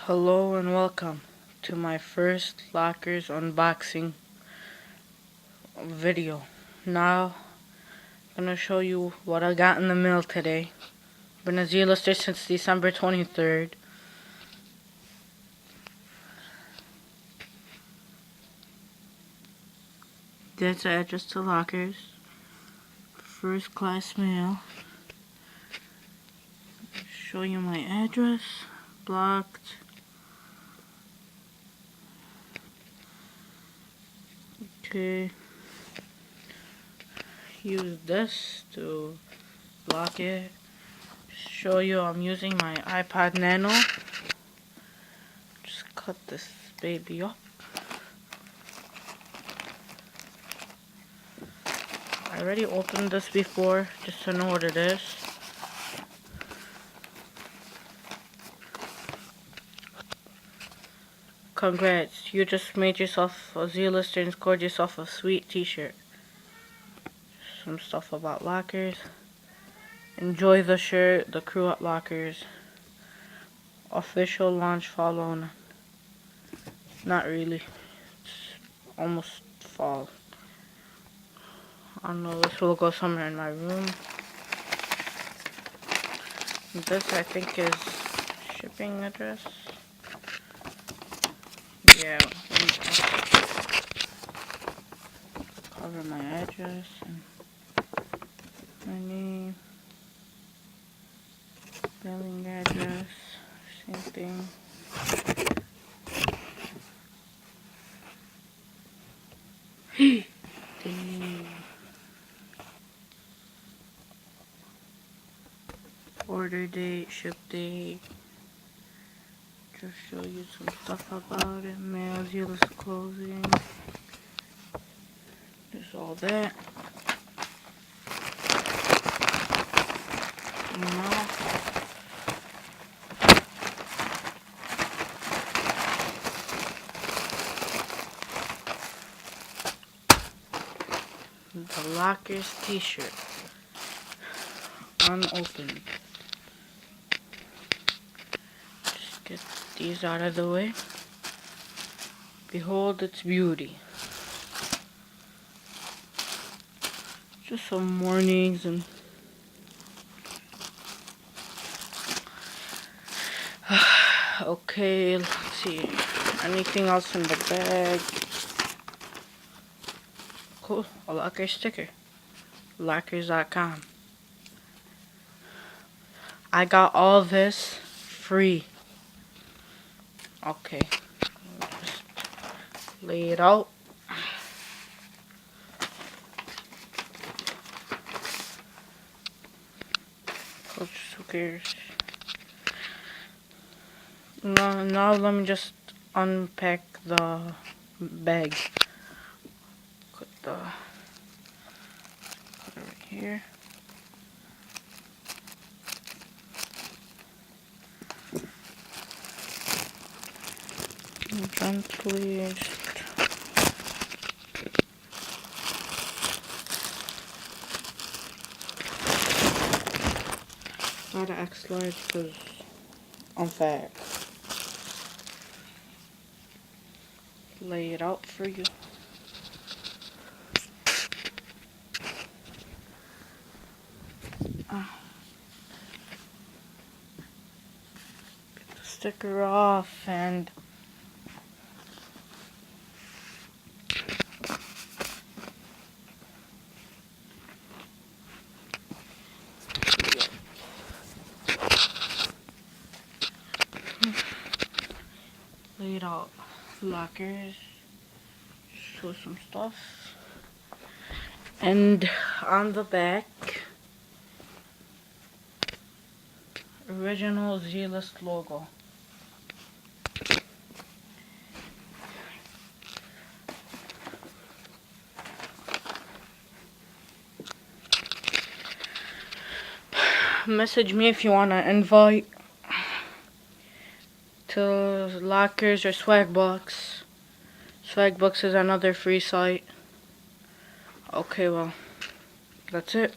Hello and welcome to my first lockers unboxing video. Now I'm gonna show you what I got in the mail today. Been a Z-lister since December 23rd. That's the address to lockers. First class mail. Show you my address. Blocked. Okay. Use this to block it. Show you I'm using my iPod Nano. Just cut this baby up. I already opened this before just to know what it is. Congrats, you just made yourself a Z-lister and scored yourself a sweet t-shirt. Some stuff about lockers. Enjoy the shirt, the crew at Lockers. Official launch following. Not really. It's almost fall. I don't know, this will go somewhere in my room. This I think is shipping address. Yeah. Cover my address and my name. Billing address. Same thing. Order date, ship date. Just show you some stuff about it. Mail, Z-lister clothing. There's all that. Now, the Lockers t-shirt. Unopened. Just get these out of the way. Behold its beauty. Just some warnings and okay, let's see. Anything else in the bag? Cool, a locker sticker. Lockers.com. I got all this free. Okay. Just lay it out. Who cares? Now let me just unpack the bag. Put it right here. Gently not an X large because I'm fat. Lay it out for you. Get the sticker off and lay it out. Lockers. Show some stuff. And on the back, original Z-list logo. Message me if you want an invite to Lockers or Swagbucks. Swagbucks is another free site. Okay, well, that's it.